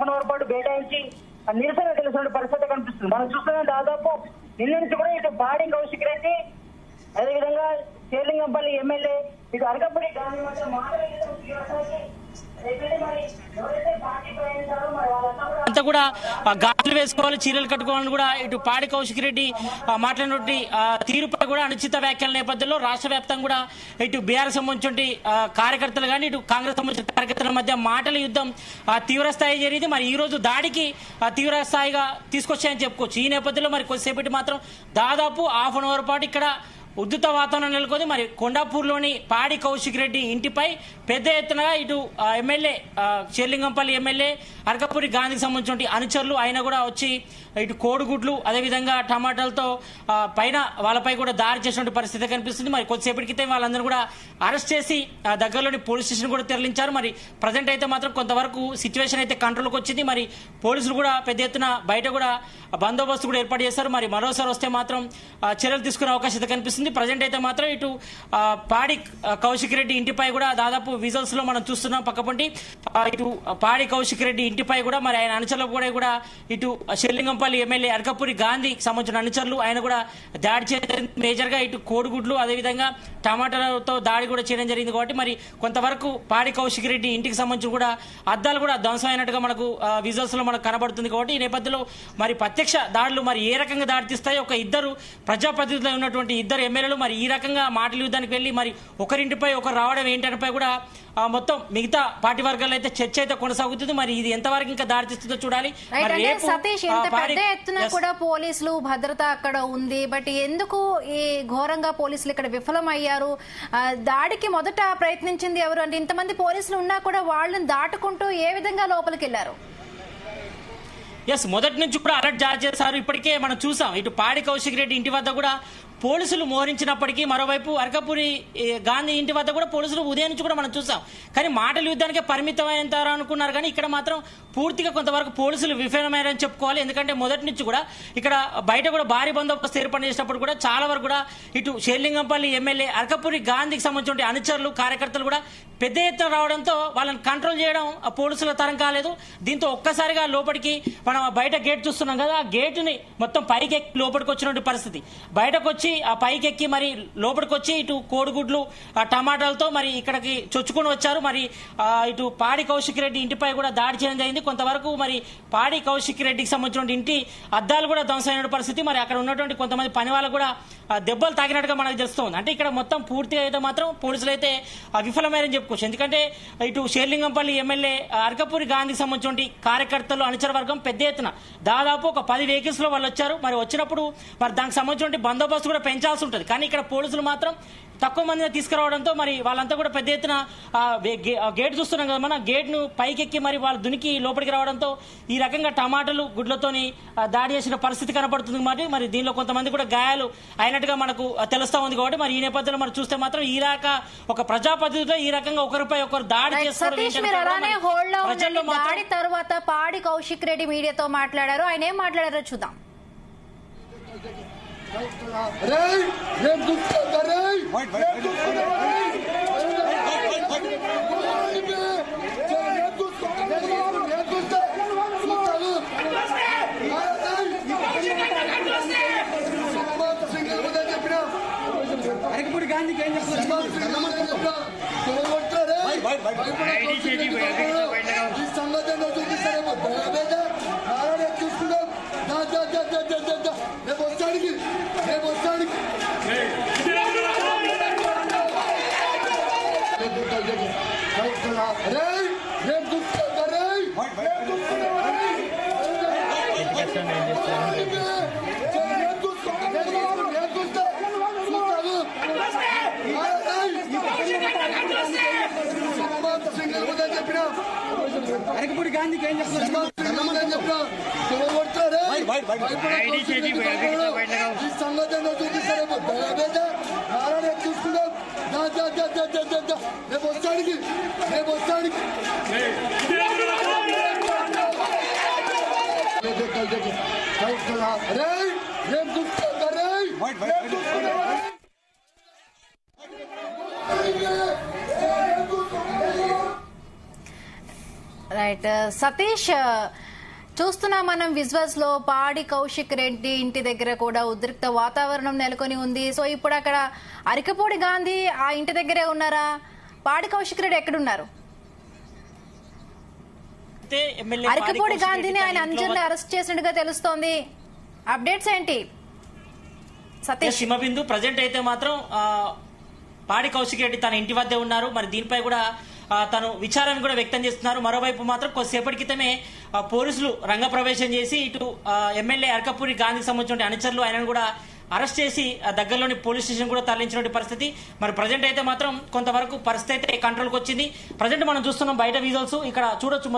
An hour పాటు బైఠాయించి నిరసన తెలిసిన పరిస్థితి కనిపిస్తుంది. మనం చూస్తున్నాం దాదాపు నిన్న నుంచి కూడా ఇటు పాడి కౌశిక్ రెడ్డి అదేవిధంగా శేర్లింగంపల్లి ఎమ్మెల్యే ఇటు అరకపూడి గాంధీ మధ్య అంతా కూడా గాజులు వేసుకోవాలి, చీరలు కట్టుకోవాలని కూడా ఇటు పాడి కౌశిక్ రెడ్డి మాట్లాడినటువంటి తీరుపై కూడా అనుచిత వ్యాఖ్యల నేపథ్యంలో రాష్ట్ర వ్యాప్తంగా కూడా ఇటు బీఆర్ఎస్ సంబంధించి కార్యకర్తలు కానీ ఇటు కాంగ్రెస్ సంబంధించిన కార్యకర్తల మధ్య మాటల యుద్ధం తీవ్ర స్థాయి జరిగింది. మరి ఈ రోజు దాడికి తీవ్ర స్థాయిగా తీసుకొచ్చాయని చెప్పుకోవచ్చు. ఈ నేపథ్యంలో మరి కొద్దిసేపటి మాత్రం దాదాపు హాఫ్ అన్ అవర్ పాటు ఇక్కడ ఉద్ధృత వాతావరణం నెలకొంది. మరి కొండాపూర్లోని పాడి కౌశిక్ రెడ్డి ఇంటిపై పెద్ద ఎత్తున ఇటు ఎమ్మెల్యే శేర్లింగంపల్లి ఎమ్మెల్యే అరకపూడి గాంధీకి సంబంధించిన అనుచరులు ఆయన కూడా వచ్చి ఇటు కోడిగుడ్లు అదేవిధంగా టమాటాలతో పైన వాళ్ళపై కూడా దాడి చేసినటువంటి పరిస్థితి కనిపిస్తుంది. మరి కొద్దిసేపటి క్రితం వాళ్ళందరూ కూడా అరెస్ట్ చేసి దగ్గరలోని పోలీస్ స్టేషన్ కూడా తరలించారు. మరి ప్రజెంట్ అయితే మాత్రం కొంతవరకు సిచ్యువేషన్ అయితే కంట్రోల్కి వచ్చింది. మరి పోలీసులు కూడా పెద్ద ఎత్తున బయట కూడా బందోబస్తు కూడా ఏర్పాటు చేశారు. మరి మరోసారి వస్తే మాత్రం చర్యలు తీసుకునే అవకాశం అయితే కనిపిస్తుంది. ప్రజెంట్ అయితే మాత్రం ఇటు పాడి కౌశిక్ రెడ్డి ఇంటిపై కూడా దాదాపు విజువల్స్ లో మనం చూస్తున్నాం పక్కపంటి ఇటు పాడి కౌశిక్ రెడ్డి ఇంటిపై కూడా మరి ఆయన అనుచరులు కూడా ఇటు శేర్లింగంపల్లి ఎమ్మెల్యే అరకపూడి గాంధీకి సంబంధించిన అనుచరులు ఆయన కూడా దాడి చేయడం మేజర్ గా ఇటు కోడిగుడ్లు అదేవిధంగా టమాటాలతో దాడి కూడా చేయడం జరిగింది. కాబట్టి మరి కొంతవరకు పాడి కౌశిక్ రెడ్డి ఇంటికి సంబంధించి కూడా అద్దాలు కూడా ధ్వంసం అయినట్టుగా మనకు విజువల్స్ లో మనకు కనబడుతుంది. కాబట్టి ఈ నేపథ్యంలో మరి ప్రత్యక్ష దాడులు మరి ఏ రకంగా దాడి తీస్తాయి, ఒక ఇద్దరు ప్రజాప్రతినిధులు ఉన్నటువంటి ఇద్దరు ఎమ్మెల్యేలు మరి ఈ రకంగా మాటల యుద్ధానికి వెళ్లి మరి ఒకరింటిపై ఒకరు రావడం ఏంటనిపై కూడా మొత్తం మిగతా పార్టీ వర్గాల్లో అయితే చర్చ అయితే కొనసాగుతుంది. మరి ఇది ఎంతవరకు ఇంకా దారితీస్తుందో చూడాలి. సతీష్, ఇంత పెద్ద ఎత్తున కూడా పోలీసులు భద్రత అక్కడ ఉంది, బట్ ఎందుకు ఈ ఘోరంగా పోలీసులు ఇక్కడ విఫలమయ్యారు? దాడికి మొదట ప్రయత్నించింది ఎవరు అంటే ఇంతమంది పోలీసులు ఉన్నా కూడా వాళ్ళని దాటుకుంటూ ఏ విధంగా లోపలికి వెళ్లారు? మొదటి నుంచి కూడా అలర్ట్ జారీ చేశారు. ఇప్పటికే మనం చూసాం ఇటు పాడి కౌశిక్ రెడ్డి ఇంటి వద్ద కూడా పోలీసులు మోహరించినప్పటికీ మరోవైపు అరకపూరి గాంధీ ఇంటి వద్ద కూడా పోలీసులు ఉదయం నుంచి కూడా మనం చూసాం. కానీ మాటల యుద్ధానికే పరిమితమయ్యారు అనుకున్నారు. కానీ ఇక్కడ మాత్రం పూర్తిగా కొంతవరకు పోలీసులు విఫలమయ్యారని చెప్పుకోవాలి. ఎందుకంటే మొదటి నుంచి కూడా ఇక్కడ బయట కూడా భారీ బందోబస్తు ఏర్పాటు చేసినప్పుడు కూడా చాలా వరకు కూడా ఇటు శేర్లింగంపల్లి ఎమ్మెల్యే అరకపూరి గాంధీకి సంబంధించిన అనుచరులు కార్యకర్తలు కూడా పెద్ద ఎత్తున రావడంతో వాళ్ళని కంట్రోల్ చేయడం పోలీసుల తరం కాలేదు. దీంతో ఒక్కసారిగా లోపలికి మనం బయట గేట్ చూస్తున్నాం కదా, ఆ గేటుని మొత్తం పైకి ఎక్కి లోపలికి వచ్చినటువంటి పరిస్థితి. బయటకు వచ్చి ఆ పైకి ఎక్కి మరి లోపలికి వచ్చి ఇటు కోడిగుడ్లు టమాటాలతో మరి ఇక్కడికి చొచ్చుకొని వచ్చారు. మరి ఇటు పాడి కౌశిక్ రెడ్డి ఇంటిపై కూడా దాడి చేయడం జరిగింది. కొంతవరకు మరి పాడి కౌశిక్ రెడ్డికి సంబంధించిన ఇంటి అద్దాలు కూడా ధ్వంసమైన పరిస్థితి. మరి అక్కడ ఉన్నటువంటి కొంతమంది పని వాళ్ళకు కూడా దెబ్బలు తాకినట్టుగా మనకు తెలుస్తుంది. అంటే ఇక్కడ మొత్తం పూర్తిగా అయితే మాత్రం పోలీసులు అయితే విఫలమైనని చెప్పుకోవచ్చు. ఎందుకంటే ఇటు శేర్లింగంపల్లి ఎమ్మెల్యే అరకపూరి గాంధీకి సంబంధించిన కార్యకర్తలు అనుచర వర్గం పెద్ద ఎత్తున దాదాపు ఒక 10 వెహికల్స్ లో వాళ్ళు వచ్చారు. మరి వచ్చినప్పుడు మరి దానికి సంబంధించిన బందోబస్తు కూడా పెంచాల్సి ఉంటుంది. కానీ ఇక్కడ పోలీసులు మాత్రం తక్కువ మందిని తీసుకురావడంతో మరి వాళ్ళంతా కూడా పెద్ద ఎత్తున గేట్ చూస్తున్నాం కదా, మన గేట్ ను పైకెక్కి మరి వాళ్ళు దునికి లోపలికి రావడంతో ఈ రకంగా టమాటాలు గుడ్లతోని దాడి చేసిన పరిస్థితి కనపడుతుంది. మరి దీనిలో కొంతమంది కూడా గాయాలు అయినట్టుగా మనకు తెలుస్తా ఉంది. కాబట్టి మరి ఈ నేపథ్యంలో మనం చూస్తే మాత్రం ఈ రక ఒక ప్రజాప్రతినిధిలో ఈ రకంగా ఒకరిపై ఒకరు దాడి చేస్తారు. దాడి తర్వాత పాడి కౌశిక్ రెడ్డి మీడియాతో మాట్లాడారు. ఆయన ఏం మాట్లాడారో చూద్దాం. అరకపూడి గాంధీకి ఏం చెప్తారు? అరకపూడి గాంధీకి ఏం చెప్తారు? రైట్ సతీష్, చూస్తున్నాం మనం విజువల్స్ లో పాడి కౌశిక్ రెడ్డి ఇంటి దగ్గర కూడా ఉద్రిక్త వాతావరణం నెలకొని ఉంది. సో ఇప్పుడు అక్కడ అరికపూడి గాంధీ ఆ ఇంటి దగ్గరే ఉన్నారా? పాడి కౌశిక్ రెడ్డి ఎక్కడున్నారు? అరికపూడి గాంధీని ఆయన అంజర్ని అరెస్ట్ చేసినట్టుగా తెలుస్తోంది. అప్డేట్స్ ఏంటి సతీష్? హిమబిందు ప్రజెంట్ అయితే మాత్రం పాడి కౌశిక్ రెడ్డి తన ఇంటి వద్దే ఉన్నారు. మరి దీనిపై కూడా తను విచారాన్ని కూడా వ్యక్తం చేస్తున్నారు. మరోవైపు మాత్రం కొద్దిసేపటి క్రితమే పోలీసులు రంగప్రవేశం చేసి ఇటు ఎమ్మెల్యే అరకపూడి గాంధీకి సంబంధించిన అనుచరులు ఆయనను కూడా అరెస్ట్ చేసి దగ్గరలోని పోలీస్ స్టేషన్ కూడా తరలించిన పరిస్థితి. మరి ప్రజెంట్ అయితే మాత్రం కొంతవరకు పరిస్థితి అయితే కంట్రోల్కి వచ్చింది. ప్రజెంట్ మనం చూస్తున్నాం బయట విజువల్స్, ఇక్కడ చూడొచ్చు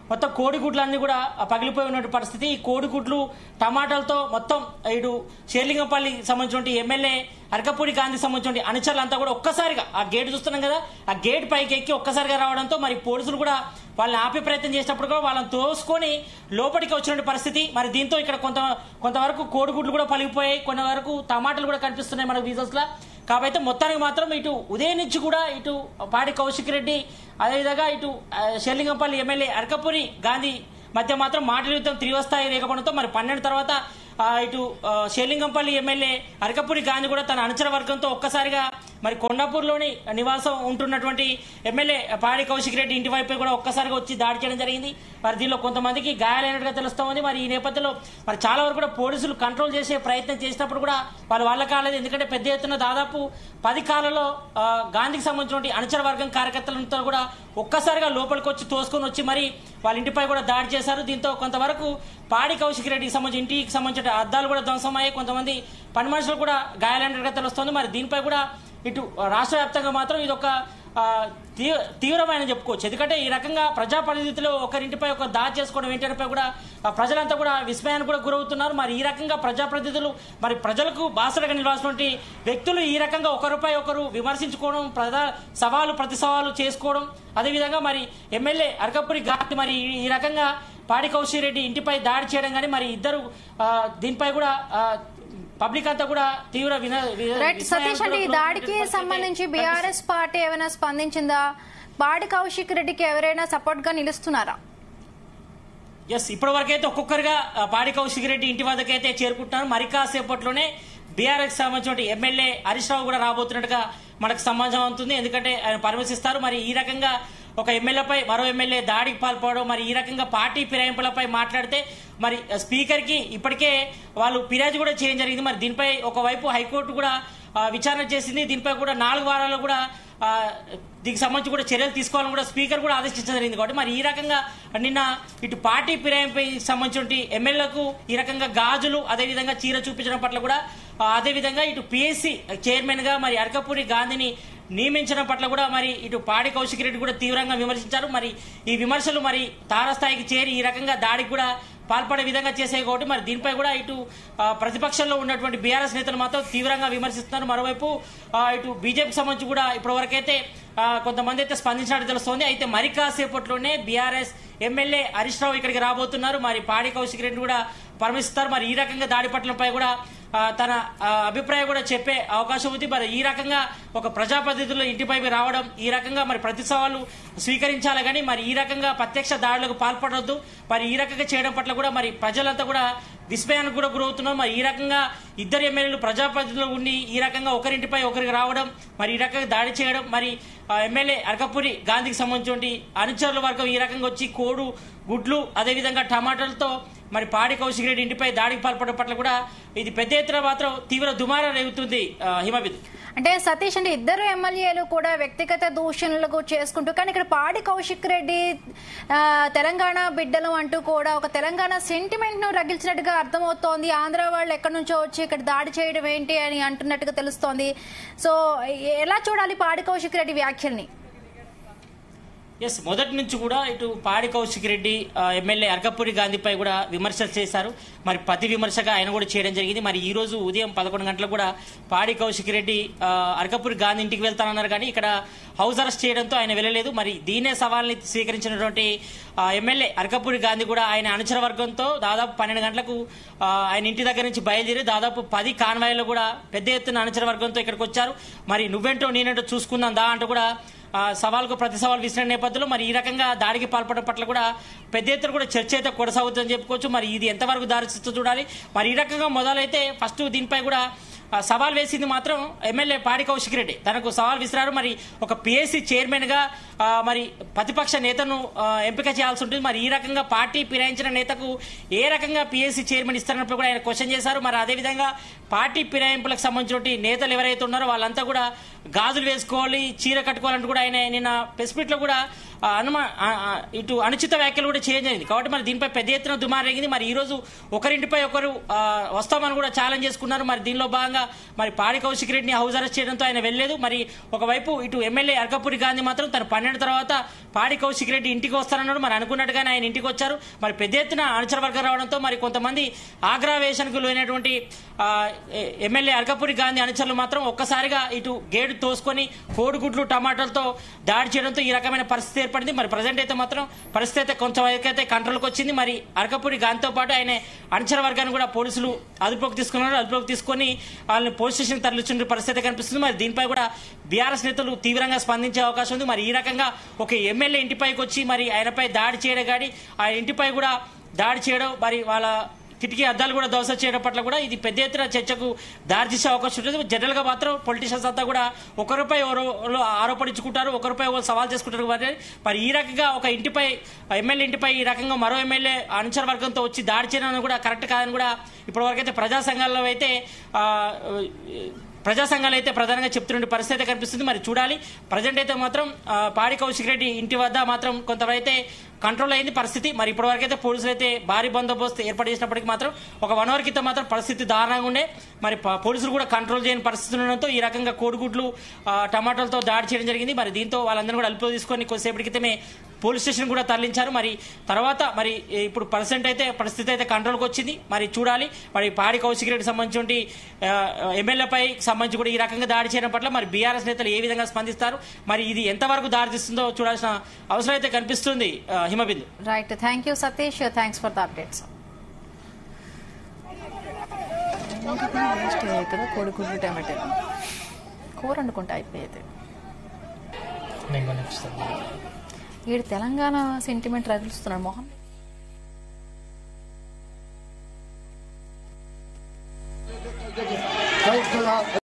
మొత్తం కోడిగుడ్లన్నీ కూడా పగిలిపోయి ఉన్న పరిస్థితి. ఈ కోడిగుడ్లు టమాటాలతో మొత్తం ఇటు షేర్లింగంపల్లి సంబంధించిన ఎమ్మెల్యే అరకపూడి గాంధీ సంబంధించిన అనుచరులంతా కూడా ఒక్కసారిగా ఆ గేట్ చూస్తున్నాం కదా, ఆ గేట్ పైకి ఎక్కి ఒక్కసారిగా రావడంతో మరి పోలీసులు కూడా వాళ్ళని ఆపే ప్రయత్నం చేసినప్పుడు కూడా వాళ్ళని తోసుకొని లోపలికి వచ్చిన పరిస్థితి. మరి దీంతో ఇక్కడ కొంతవరకు కోడిగుడ్లు కూడా పలిగిపోయాయి, కొంతవరకు టమాటాలు కూడా కనిపిస్తున్నాయి మనకు విజువల్స్ లా. కాబట్టి మొత్తానికి మాత్రం ఇటు ఉదయం నుంచి కూడా ఇటు పాడి కౌశిక్ రెడ్డి అదేవిధంగా ఇటు షేర్లింగంపల్లి ఎమ్మెల్యే అరకపూడి గాంధీ మధ్య మాత్రం మాటల యుద్ధం తీవ్రస్థాయి లేకపోవడంతో మరి 12 తర్వాత ఇటు షేర్లింగంపల్లి ఎమ్మెల్యే అరకపూడి గాంధీ కూడా తన అనుచర వర్గంతో ఒక్కసారిగా మరి కొండాపూర్లోని నివాసం ఉంటున్నటువంటి ఎమ్మెల్యే పాడి కౌశిక్ రెడ్డి ఇంటి వైపు కూడా ఒక్కసారిగా వచ్చి దాడి చేయడం జరిగింది. మరి దీనిలో కొంతమందికి గాయాలైనట్టుగా తెలుస్తోంది. మరి ఈ నేపథ్యంలో మరి చాలా వరకు కూడా పోలీసులు కంట్రోల్ చేసే ప్రయత్నం చేసినప్పుడు కూడా వాళ్ళ కాలేదు. ఎందుకంటే పెద్ద ఎత్తున దాదాపు 10 కాలంలో గాంధీకి సంబంధించిన అనుచర వర్గం కార్యకర్తలంతా కూడా ఒక్కసారిగా లోపలికి వచ్చి తోసుకొని వచ్చి మరి వాళ్ళ ఇంటిపై కూడా దాడి చేశారు. దీంతో కొంతవరకు పాడి కౌశిక్ రెడ్డికి సంబంధించి ఇంటికి సంబంధించిన అద్దాలు కూడా ధ్వంసమయ్యాయి, కొంతమంది పని మనుషులు కూడా గాయాలైనట్టుగా తెలుస్తోంది. మరి దీనిపై కూడా ఇటు రాష్ట్ర వ్యాప్తంగా మాత్రం ఇది ఒక తీవ్రమైన చెప్పుకోవచ్చు. ఎందుకంటే ఈ రకంగా ప్రజాప్రతినిధులు ఒకరింటిపై ఒక దాడి చేసుకోవడం ఏంటంటే కూడా ప్రజలంతా కూడా విస్మయానికి కూడా గురవుతున్నారు. మరి ఈ రకంగా ప్రజాప్రతినిధులు మరి ప్రజలకు బాసటగా నిలవాల్సినటువంటి వ్యక్తులు ఈ రకంగా ఒకరిపై ఒకరు విమర్శించుకోవడం, ప్రతి సవాలు చేసుకోవడం, అదేవిధంగా మరి ఎమ్మెల్యే అరకపూడి గాంధీ మరి ఈ రకంగా పాడి కౌశిక్ రెడ్డి ఇంటిపై దాడి చేయడం కానీ మరి ఇద్దరు దీనిపై కూడా పబ్లిక్ అంతా కూడా తీవ్ర సతీష్ అంటే ఈ దాడికి సంబంధించి బీఆర్ఎస్ పార్టీ ఏమైనా స్పందించిందా? పాడి కౌశిక్ రెడ్డికి ఎవరైనా సపోర్ట్ గా నిలుస్తున్నారా? ఎస్, ఇప్పటి వరకు అయితే ఒక్కొక్కరుగా పాడి కౌశిక్ రెడ్డి ఇంటి వద్దకైతే చేరుకుంటున్నారు. మరి కాసేపట్లోనే బీఆర్ఎస్ సంబంధించిన ఎమ్మెల్యే హరీష్ రావు కూడా రాబోతున్నట్టుగా మనకు సమాచారం అవుతుంది. ఎందుకంటే ఆయన పరామర్శిస్తారు. మరి ఈ రకంగా ఒక ఎమ్మెల్యేపై మరో ఎమ్మెల్యే దాడికి పాల్పడడం, మరి ఈ రకంగా పార్టీ ఫిరాయింపులపై మాట్లాడితే మరి స్పీకర్ కి ఇప్పటికే వాళ్ళు ఫిర్యాదు కూడా చేయడం జరిగింది. మరి దీనిపై ఒకవైపు హైకోర్టు కూడా విచారణ చేసింది. దీనిపై కూడా 4 వారాలు కూడా దీనికి సంబంధించి కూడా చర్యలు తీసుకోవాలని కూడా స్పీకర్ కూడా ఆదేశించడం జరిగింది. కాబట్టి మరి ఈ రకంగా నిన్న ఇటు పార్టీ ఫిరాయింపై సంబంధించిన ఎమ్మెల్యేలకు ఈ రకంగా గాజులు అదేవిధంగా చీర చూపించడం పట్ల కూడా అదేవిధంగా ఇటు పిఎస్సి చైర్మన్ గా మరి అరకపూడి గాంధీని నియమించడం పట్ల కూడా మరి ఇటు పాడి కౌశిక్ రెడ్డి కూడా తీవ్రంగా విమర్శించారు. మరి ఈ విమర్శలు మరి తారస్థాయికి చేరి ఈ రకంగా దాడికి కూడా పాల్పడే విధంగా చేసే కాబట్టి మరి దీనిపై కూడా ఇటు ప్రతిపక్షంలో ఉన్నటువంటి బీఆర్ఎస్ నేతలు మాత్రం తీవ్రంగా విమర్శిస్తున్నారు. మరోవైపు ఇటు బీజేపీకి సంబంధించి కూడా ఇప్పటివరకైతే కొంతమంది అయితే స్పందించినట్టు తెలుస్తోంది. అయితే మరి కాసేపట్లోనే బీఆర్ఎస్ ఎమ్మెల్యే హరీష్ రావు ఇక్కడికి రాబోతున్నారు. మరి పాడి కౌశిక్ రెడ్డి కూడా పరమిస్తారు. మరి ఈ రకంగా దాడి పట్లపై కూడా తన అభిప్రాయం కూడా చెప్పే అవకాశం ఉంది. మరి ఈ రకంగా ఒక ప్రజాప్రతినిధుల ఇంటిపై రావడం, ఈ రకంగా మరి ప్రతి సవాలు స్వీకరించాలి కానీ మరి ఈ రకంగా ప్రత్యక్ష దాడులకు పాల్పడవద్దు. మరి ఈ రకంగా చేయడం పట్ల కూడా మరి ప్రజలంతా కూడా విస్మయానికి కూడా గురవుతున్నారు. మరి ఈ రకంగా ఇద్దరు ఎమ్మెల్యేలు ప్రజాప్రతినిధులు ఉండి ఈ రకంగా ఒకరింటిపై ఒకరికి రావడం, మరి ఈ రకంగా దాడి చేయడం, మరి ఎమ్మెల్యే అరకపూడి గాంధీకి సంబంధించిన అనుచరుల వర్గం ఈ రకంగా వచ్చి కోడు గుడ్లు అదేవిధంగా టమాటాలతో మరి పాడి కౌశిక్ రెడ్డి ఇంటిపై దాడికి పాల్పడడం పట్ల కూడా ఇది పెద్ద ఎత్తున మాత్రం తీవ్ర దుమారం రేగుతుంది. హిమబిందు అంటే సతీష్ అంటే ఇద్దరు ఎమ్మెల్యేలు కూడా వ్యక్తిగత దూషణలకు చేసుకుంటూ, కానీ ఇక్కడ పాడి కౌశిక్ రెడ్డి తెలంగాణ బిడ్డలు అంటూ కూడా ఒక తెలంగాణ సెంటిమెంట్ ను రగిల్చినట్టుగా అర్థమవుతోంది. ఆంధ్ర వాళ్ళు ఎక్కడి నుంచో వచ్చి ఇక్కడ దాడి చేయడం ఏంటి అని అంటున్నట్టుగా తెలుస్తోంది. సో ఎలా చూడాలి పాడి కౌశిక్ రెడ్డి వ్యాఖ్యల్ని? ఎస్, మొదటి నుంచి కూడా ఇటు పాడి కౌశిక్ రెడ్డి ఎమ్మెల్యే అరకపూడి గాంధీపై కూడా విమర్శలు చేశారు. మరి ప్రతి విమర్శగా ఆయన కూడా చేయడం జరిగింది. మరి ఈ రోజు ఉదయం 11 గంటలకు కూడా పాడి కౌశిక్ రెడ్డి అరకపూడి గాంధీ ఇంటికి వెళ్తానన్నారు కానీ ఇక్కడ హౌస్ అరెస్ట్ చేయడంతో ఆయన వెళ్ళలేదు. మరి దీనే సవాల్ని స్వీకరించినటువంటి ఎమ్మెల్యే అరకపూడి గాంధీ కూడా ఆయన అనుచర వర్గంతో దాదాపు 12 గంటలకు ఆయన ఇంటి దగ్గర నుంచి బయలుదేరి దాదాపు 10 కాన్వాయ్లు కూడా పెద్ద ఎత్తున అనుచర వర్గంతో ఇక్కడికి వచ్చారు. మరి నువ్వేంటో నేనేంటో చూసుకుందాం దా అంటూ కూడా సవాల్కు ప్రతి సవాల్ విసిరిన నేపథ్యంలో మరి ఈ రకంగా దాడికి పాల్పడడం పట్ల కూడా పెద్ద ఎత్తున కూడా చర్చ అయితే కొనసాగుతుందని చెప్పుకోవచ్చు. మరి ఇది ఎంతవరకు దారిస్తూ చూడాలి. మరి ఈ రకంగా మొదలైతే ఫస్ట్ దీనిపై కూడా సవాల్ వేసింది మాత్రం ఎమ్మెల్యే పాడి కౌశిక్ రెడ్డి తనకు సవాల్ విసిరారు. మరి ఒక పిఎస్సి చైర్మన్ గా మరి ప్రతిపక్ష నేతను ఎంపిక చేయాల్సి ఉంటుంది. మరి ఈ రకంగా పార్టీ ఫిరాయించిన నేతకు ఏ రకంగా పిఎస్సి చైర్మన్ ఇస్తారన్నప్పుడు కూడా ఆయన క్వశ్చన్ చేశారు. మరి అదేవిధంగా పార్టీ ఫిరాయింపులకు సంబంధించిన నేతలు ఎవరైతే ఉన్నారో వాళ్ళంతా కూడా గాజులు వేసుకోవాలి, చీర కట్టుకోవాలంటూ కూడా ఆయన నిన్న ప్రెస్ మీట్ లో కూడా ఇటు అనుచిత వ్యాఖ్యలు కూడా చేయజేయింది. కాబట్టి మరి దీనిపై పెద్ద ఎత్తున దుమారేగింది. మరి ఈ రోజు ఒకరింటిపై ఒకరు వస్తామని కూడా ఛాలెంజ్ చేసుకున్నారు. మరి దీనిలో భాగంగా మరి పాడి కౌశిక్ రెడ్డిని హౌస్ అరెస్ట్ చేయడంతో ఆయన వెళ్లేదు. మరి ఒకవైపు ఇటు ఎమ్మెల్యే అరకపూడి గాంధీ మాత్రం తన 12 తర్వాత పాడి కౌశిక్ రెడ్డి ఇంటికి వస్తారన్నాడు. మరి అనుకున్నట్టుగానే ఆయన ఇంటికి వచ్చారు. మరి పెద్ద ఎత్తున అనుచర వర్గం రావడంతో మరి కొంతమంది ఆగ్రహవేశానికి లోనైనటువంటి ఎమ్మెల్యే అరకపూడి గాంధీ అనుచరులు మాత్రం ఒక్కసారిగా ఇటు గేటు తోసుకొని కోడిగుడ్లు టమాటాలతో దాడి చేయడంతో ఈ రకమైన పరిస్థితి ఏర్పడింది. మరి ప్రజెంట్ అయితే మాత్రం పరిస్థితి అయితే కొంచెం అయితే కంట్రోల్కి వచ్చింది. మరి అరకపూడి గాంధీతో పాటు ఆయన అనుచర వర్గాన్ని కూడా పోలీసులు అదుపులోకి తీసుకున్నారు. అదుపులోకి తీసుకొని వాళ్ళని పోలీస్ స్టేషన్ తరలించిన పరిస్థితి కనిపిస్తుంది. మరి దీనిపై కూడా బీఆర్ఎస్ నేతలు తీవ్రంగా స్పందించే అవకాశం ఉంది. మరి ఈ రకంగా ఒక ఎమ్మెల్యే ఇంటిపైకి వచ్చి మరి ఆయనపై దాడి చేయడం కానీ ఆ ఇంటిపై కూడా దాడి చేయడం మరి వాళ్ళ కిటికీ అద్దాలు కూడా ధ్వంసం చేయడం పట్ల కూడా ఇది పెద్ద ఎత్తున చర్చకు దారితీసే అవకాశం ఉంటుంది. జనరల్ గా మాత్రం పొలిటీషియన్స్ అంతా కూడా ఒకరిపై ఎవరు ఆరోపణించుకుంటారు, ఒకరిపై ఎవరు సవాల్ చేసుకుంటారు. మరి ఈ రకంగా ఒక ఇంటిపై ఎమ్మెల్యే ఇంటిపై ఈ రకంగా మరో ఎమ్మెల్యే అనుచర వర్గంతో వచ్చి దాడి చేయడం కూడా కరెక్ట్ కాదని కూడా ఇప్పటివరకైతే ప్రజా సంఘాల్లో అయితే ప్రధానంగా చెప్తున్న పరిస్థితి కనిపిస్తుంది. మరి చూడాలి. ప్రజెంట్ అయితే మాత్రం పాడి కౌశిక్ రెడ్డి ఇంటి వద్ద మాత్రం కొంతవరైతే కంట్రోల్ అయింది పరిస్థితి. మరి ఇప్పటివరకు అయితే పోలీసులు అయితే భారీ బందోబస్తు ఏర్పాటు చేసినప్పటికీ మాత్రం ఒక 1 అవర్ క్రితం మాత్రం పరిస్థితి దారుణంగా ఉండే. మరి పోలీసులు కూడా కంట్రోల్ చేయని పరిస్థితి ఉండడంతో ఈ రకంగా కోడిగుడ్లు టమాటాలతో దాడి చేయడం జరిగింది. మరి దీంతో వాళ్ళందరూ కూడా అదుపులో తీసుకొని కొద్దిసేపటి క్రితమే పోలీస్ స్టేషన్ కూడా తరలించారు. మరి తర్వాత మరి ఇప్పుడు పరిస్థితి అయితే కంట్రోల్కి వచ్చింది. మరి చూడాలి. మరి పాడి కౌశిక్ రెడ్డికి సంబంధించి ఎమ్మెల్యేపై సంబంధించి కూడా ఈ రకంగా దాడి చేయడం పట్ల మరి బీఆర్ఎస్ నేతలు ఏ విధంగా స్పందిస్తారు, మరి ఇది ఎంతవరకు దారితీస్తుందో చూడాల్సిన అవసరం అయితే కనిపిస్తుంది. Himabindu. Right, thank you Satish, thanks for the updates. కోడిగుడ్లు టమాటా కూర వండుకుంటే అయిపోయేది. ఈడు తెలంగాణ సెంటిమెంట్ రగులుస్తున్నాడు మోహన్.